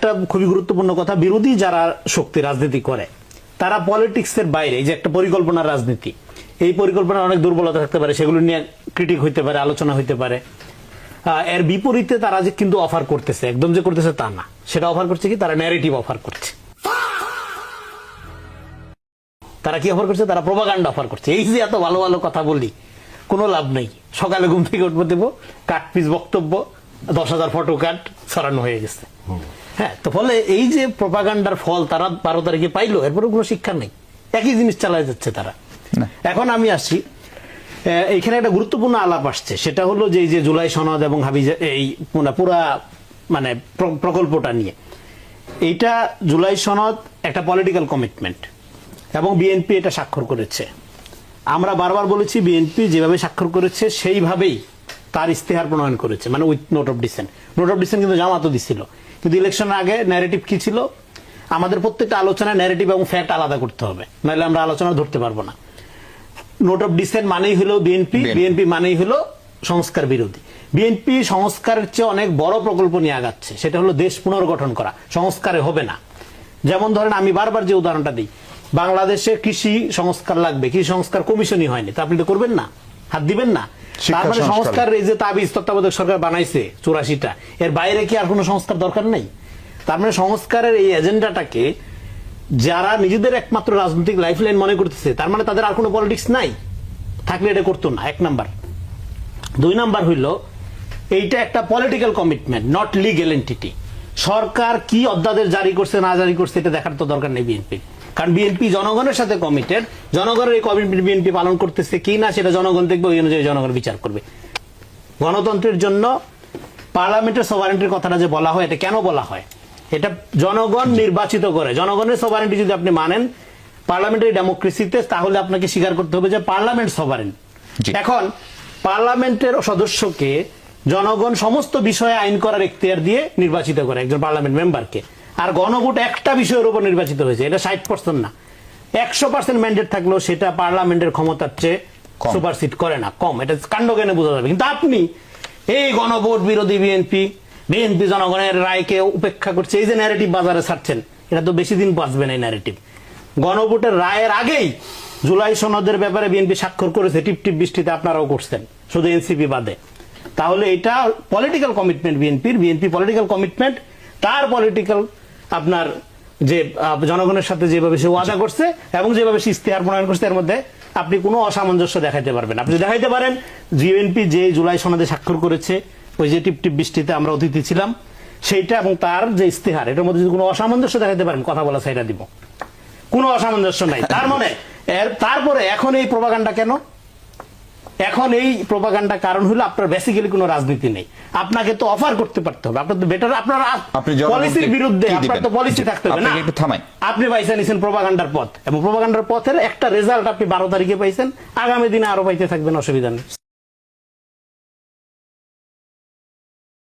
আরেকটা খুবই গুরুত্বপূর্ণ কথা, বিরোধী যারা শক্তি রাজনীতি করে তারা পলিটিক্সের বাইরে, এই যে একটা পরিকল্পনার রাজনীতি, এই পরিকল্পনার অনেক দুর্বলতা থাকতে পারে, সেগুলো নিয়ে ক্রিটিক হইতে পারে, আলোচনা হইতে পারে। এর বিপরীতে তারা যে কিন্তু অফার করতেছে, একদম যে করতেছে তা না, সেটা অফার করছে কি, তারা ন্যারেটিভ অফার করছে। তারা কি অফার করছে? তারা প্রোপাগান্ডা অফার করছে। এই যে এত ভালো ভালো কথা বলি, কোনো লাভ নেই। সকালে ঘুম থেকে উঠবো, দেবো কাট পিস বক্তব্য, 10,000 ফটো কাট ছড়ানো হয়ে গেছে। হ্যাঁ, তো ফলে এই যে প্রোপাগান্ডার ফল তারা 12 তারিখে পাইলো, এরপরে কোনো শিক্ষা নেই, একই জিনিস চালায় যাচ্ছে তারা। এখন আমি আসছি, এইখানে একটা গুরুত্বপূর্ণ আলাপ আসছে, সেটা হলো যে এই যে জুলাই সনদ এবং হাবিজা, এই পুরা মানে প্রকল্পটা নিয়ে, এইটা জুলাই সনদ একটা পলিটিক্যাল কমিটমেন্ট এবং বিএনপি এটা স্বাক্ষর করেছে। আমরা বারবার বলেছি বিএনপি যেভাবে স্বাক্ষর করেছে সেইভাবেই তার ইস্তেহার প্রণয়ন করেছে, মানে with note of dissent. Note of dissent কিন্তু জামাতও দিছিল, কিন্তু ইলেকশনের আগে ন্যারেটিভ কি ছিল, আমাদের প্রত্যেকটা আলোচনায় ন্যারেটিভ এবং ফ্যাক্ট আলাদা করতে হবে, নাহলে আমরা আলোচনা ধরতে পারবো না। নোট অফ ডিসেন্ট মানেই হলো বিএনপি, বিএনপি মানেই হলো সংস্কার বিরোধী। বিএনপি সংস্কারের চেয়ে অনেক বড় প্রকল্প নিয়ে আগাচ্ছে, সেটা হলো দেশ পুনর্গঠন করা, সংস্কারে হবে না। যেমন ধরেন, আমি বারবার যে উদাহরণটা দিই, বাংলাদেশে কৃষি সংস্কার লাগবে, কৃষি সংস্কার কমিশনই হয়নি, তা আপনি তো করবেন না, হাত দিবেন না। তার মানে সংস্কার, এই যে তাবিজ তত্ত্বাবধায়ক সরকার বানাইছে 84টা, এর বাইরে কি আর কোনো সংস্কার দরকার নেই? তার মানে সংস্কারের এই এজেন্ডাটাকে যারা নিজেদের একমাত্র রাজনৈতিক লাইফলাইন মনে করতেছে, তার মানে তাদের আর কোনো পলিটিক্স নাই, থাকলে এটা করতো না, 1 নাম্বার। 2 নাম্বার হইল, এইটা একটা political commitment, not legal entity. সরকার কি অধ্যাদেশ জারি করছে না জারি করছে এটা দেখার তো দরকার নেই বিএনপি, কারণ বিএনপি জনগণের সাথে কমিটেড। জনগণের এই কমিটমেন্ট বিএনপি পালন করতেছে কি না সেটা জনগণ দেখবে, ওই অনুযায়ী জনগণ বিচার করবে। গণতন্ত্রের জন্য পার্লামেন্টের সভারেন্টির কথাটা যে বলা হয়, এটা কেন বলা হয়? এটা জনগণ নির্বাচিত করে। জনগণের সভারেন্টি যদি আপনি মানেন পার্লামেন্টারি ডেমোক্রেসিতে, তাহলে আপনাকে স্বীকার করতে হবে যে পার্লামেন্ট সভারেন। এখন পার্লামেন্টের সদস্যকে জনগণ সমস্ত বিষয়ে আইন করার এখতিয়ার দিয়ে নির্বাচিত করে, একজন পার্লামেন্ট মেম্বারকে। আর গণভোট একটা বিষয়ের উপর নির্বাচিত হয়েছে, এটা 60% না, 100% ম্যান্ডেট থাকলেও সেটা পার্লামেন্টের ক্ষমতার চেয়ে সুপারসিড করে না, কম। এটা কাণ্ডজ্ঞানে বোঝা যাবে। কিন্তু আপনি এই গণভোট বিরোধী বিএনপি জনগণের রায়কে উপেক্ষা করছে, এই যে ন্যারেটিভ বাজারে ছাড়ছেন, এটা তো বেশি দিন বাঁচবে না। এই ন্যারেটিভ গণভোটের রায়ের আগেই জুলাই সনদের ব্যাপারে বিএনপি স্বাক্ষর করেছে, টিপ টিপ বৃষ্টিতে আপনারাও করছেন, শুধু এনসিপি বাদে। তাহলে এটা political commitment BNP political commitment, তার পলিটিক্যাল আপনার যে জনগণের সাথে যেভাবে সে ওয়াদা করছে এবং যেভাবে সে ইস্তেহার প্রণয়ন করছে, এর মধ্যে আপনি কোনো অসামঞ্জস্য দেখাইতে পারবেন। আপনি দেখাইতে পারেন বিএনপি যে জুলাই সনদে স্বাক্ষর করেছে, ওই যে টিপ টিপ বৃষ্টিতে আমরা অতিথি ছিলাম, সেইটা এবং তার যে ইস্তেহার, এটার মধ্যে যদি কোনো অসামঞ্জস্য দেখাইতে পারেন, কথা বলা সাইডা দিব, কোনো অসামঞ্জস্য নাই। তার মানে তারপরে এখন এই প্রোপাগান্ডা কেন? এখন এই প্রোপাগান্ডা কারণ হলো আপনার বেসিক্যালি কোনো রাজনীতি নেই। আপনাকে তো অফার করতে পারতে হবে, আপনার তো বেটার, আপনার পলিসির বিরুদ্ধে আপনার তো পলিসি থাকতে হবে না। আপনি পাইছেন প্রোপাগান্ডার পথ, এবং প্রোপাগান্ডার পথের একটা রেজাল্ট আপনি 12 তারিখে পাইছেন, আগামী দিনে আরো পাইতে থাকবেন, অসুবিধা নেই।